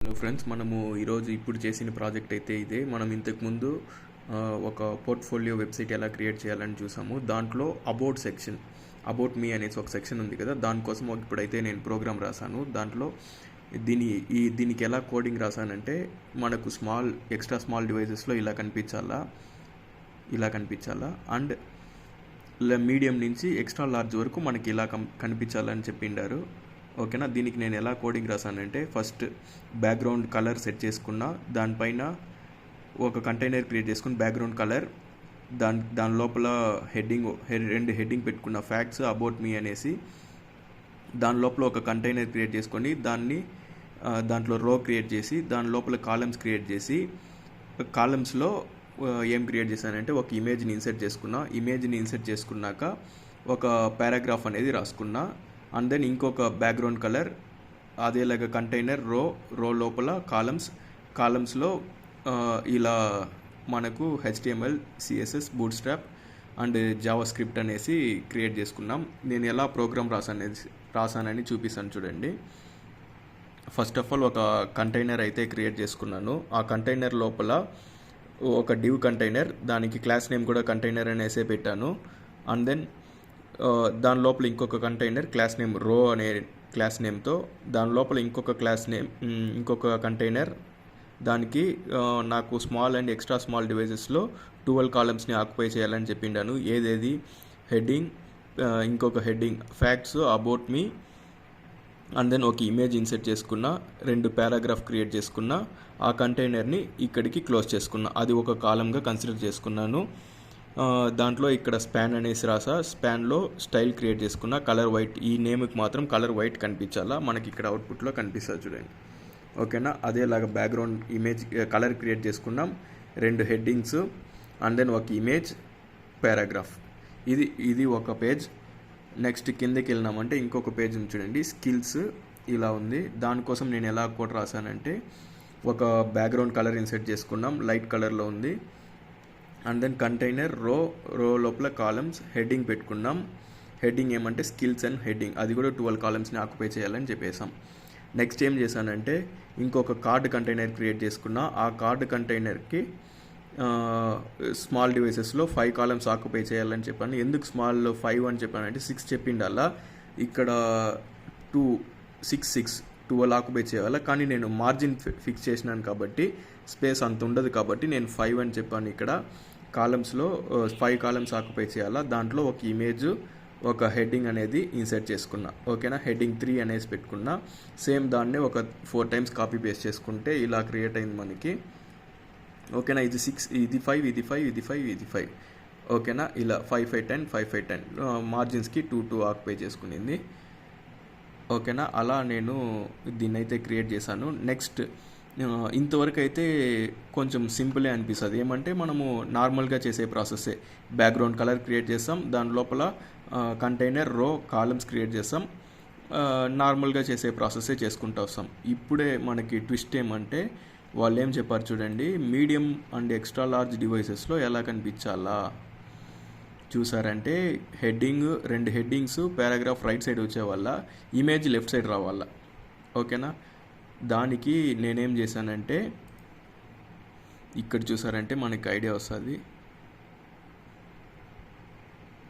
Hello friends, మనము ఈరోజు ఇప్పుడు చేసిన ప్రాజెక్ట్ అయితే ఇదే. మనం ఇంతకుముందు ఒక పోర్ట్ఫోలియో వెబ్సైట్ ఎలా క్రియేట్ చేయాలని చూసాము. దాంట్లో అబౌట్ మీ అనేసి ఒక సెక్షన్ ఉంది కదా, దానికోసం ఇప్పుడైతే నేను ప్రోగ్రామ్ రాశాను. దాంట్లో దీనికి ఎలా కోడింగ్ రాశానంటే, మనకు ఎక్స్ట్రా స్మాల్ డివైజెస్లో ఇలా కనిపించాలా అండ్ మీడియం నుంచి ఎక్స్ట్రా లార్జ్ వరకు మనకి ఇలా కనిపించాలని చెప్పిండారు. ఓకేనా, దీనికి నేను ఎలా కోడింగ్ రాశానంటే, ఫస్ట్ బ్యాక్గ్రౌండ్ కలర్ సెట్ చేసుకున్నా, దానిపైన ఒక కంటైనర్ క్రియేట్ చేసుకుని బ్యాక్గ్రౌండ్ కలర్, దాని లోపల రెండు హెడ్డింగ్ పెట్టుకున్న, ఫ్యాక్ట్స్, అబౌట్ మీ అనేసి. దాని లోపల ఒక కంటైనర్ క్రియేట్ చేసుకొని దాంట్లో రో క్రియేట్ చేసి, దాని లోపల కాలమ్స్ క్రియేట్ చేసి, కాలమ్స్లో ఏం క్రియేట్ చేశానంటే ఒక ఇమేజ్ని ఇన్సర్ట్ చేసుకున్నాక ఒక పారాగ్రాఫ్ అనేది రాసుకున్నా. అండ్ దెన్ ఇంకొక బ్యాక్గ్రౌండ్ కలర్, అదేలాగా కంటైనర్ రో లోపల కాలమ్స్లో ఇలా మనకు HTML, CSS, Bootstrap and JavaScript అనేసి క్రియేట్ చేసుకున్నాం. నేను ఎలా ప్రోగ్రామ్ రాసానని చూపిస్తాను చూడండి. ఫస్ట్ ఆఫ్ ఆల్ ఒక కంటైనర్ అయితే క్రియేట్ చేసుకున్నాను. ఆ కంటైనర్ లోపల ఒక డివ్ కంటైనర్, దానికి క్లాస్ నేమ్ కూడా కంటైనర్ అనేసే పెట్టాను. అండ్ దెన్ దాని లోపల ఇంకొక కంటైనర్, క్లాస్ నేమ్ రో అనే క్లాస్ నేమ్తో, దాని లోపల ఇంకొక కంటైనర్, దానికి నాకు స్మాల్ అండ్ ఎక్స్ట్రా స్మాల్ డివైజెస్లో 12 కాలమ్స్ని ఆక్యుపై చేయాలని చెప్పిండాను. ఏదేది హెడ్డింగ్, ఇంకొక heading facts, about me, and then ఒక ఇమేజ్ ఇన్సర్ట్ చేసుకున్నా, 2 పారాగ్రాఫ్ క్రియేట్ చేసుకున్నా, ఆ కంటైనర్ని ఇక్కడికి క్లోజ్ చేసుకున్నా. అది ఒక కాలంగా కన్సిడర్ చేసుకున్నాను. దాంట్లో ఇక్కడ స్పాన్ అనేసి స్పాన్లో స్టైల్ క్రియేట్ చేసుకున్న, కలర్ వైట్, ఈ నేమ్కి మాత్రం కలర్ వైట్ కనిపించాలా, మనకి ఇక్కడ అవుట్పుట్లో కనిపిస్తుంది చూడండి. ఓకేనా, అదేలాగా బ్యాక్గ్రౌండ్ ఇమేజ్ కలర్ క్రియేట్ చేసుకున్నాం, 2 హెడ్డింగ్స్, అండ్ దెన్ ఒక ఇమేజ్, పారాగ్రాఫ్. ఇది ఒక పేజ్. నెక్స్ట్ కిందకి వెళ్ళినామంటే ఇంకొక పేజ్ ఉంది చూడండి, స్కిల్స్ ఇలా ఉంది. దానికోసం నేను ఎలా కోడ్ రాశానంటే, ఒక బ్యాక్గ్రౌండ్ కలర్ ఇన్సర్ట్ చేసుకున్నాం, లైట్ కలర్లో ఉంది. అండ్ దెన్ కంటైనర్ రో లోపల కాలమ్స్, హెడ్డింగ్ పెట్టుకున్నాం. హెడ్డింగ్ ఏమంటే స్కిల్స్ అండ్ హెడ్డింగ్, అది కూడా 12 కాలమ్స్ని ఆక్యుపై చేయాలని చెప్పేసాం. నెక్స్ట్ ఏం చేశానంటే, ఇంకొక కార్డ్ కంటైనర్ క్రియేట్ చేసుకున్నా. ఆ కార్డ్ కంటైనర్కి స్మాల్ డివైసెస్లో 5 కాలమ్స్ ఆక్యుపై చేయాలని చెప్పాను. ఎందుకు స్మాల్ 5 అని చెప్పానంటే, 6 చెప్పిండాలా, ఇక్కడ 12 ఆక్యుపై చేయాలా. కానీ నేను మార్జిన్ ఫిక్స్ చేసినాను కాబట్టి స్పేస్ అంత ఉండదు కాబట్టి నేను 5 అని చెప్పాను. ఇక్కడ కాలమ్స్లో 5 కాలమ్స్ ఆక్యుపై చేయాలా. దాంట్లో ఒక ఇమేజ్, ఒక హెడ్డింగ్ అనేది ఇన్సర్ట్ చేసుకున్నా. ఓకేనా, హెడ్డింగ్ 3 అనేసి పెట్టుకున్నా. సేమ్ దాన్నే ఒక 4 టైమ్స్ కాపీ పేస్ట్ చేసుకుంటే ఇలా క్రియేట్ అయింది మనకి. ఓకేనా, ఇది 6, ఇది 5, ఇది 5, ఇది 5, ఇది 5. ఓకేనా, ఇలా 5, 5, 10, 5, 5, 10 మార్జిన్స్కి 2 ఆక్యుపై చేసుకునింది. ఓకేనా, అలా నేను దీన్ని అయితే క్రియేట్ చేశాను. నెక్స్ట్ ఇంతవరకు అయితే కొంచెం సింపులే అనిపిస్తుంది. ఏమంటే మనము నార్మల్గా చేసే ప్రాసెస్సే. బ్యాక్గ్రౌండ్ కలర్ క్రియేట్ చేస్తాం, దాని లోపల కంటైనర్ రో కాలమ్స్ క్రియేట్ చేస్తాం, నార్మల్గా చేసే ప్రాసెస్సే చేసుకుంటూ వస్తాం. ఇప్పుడే మనకి ట్విస్ట్ ఏమంటే, వాళ్ళు ఏం చెప్పారు చూడండి, మీడియం అండ్ ఎక్స్ట్రా లార్జ్ డివైసెస్లో ఎలా కనిపించాలా చూసారంటే, 2 హెడ్డింగ్స్, పారాగ్రాఫ్ రైట్ సైడ్ వచ్చే వల్ల ఇమేజ్ లెఫ్ట్ సైడ్ రావాలా. ఓకేనా, దానికి నేనేం చేశానంటే, ఇక్కడ చూసారంటే మనకి ఐడియా వస్తుంది.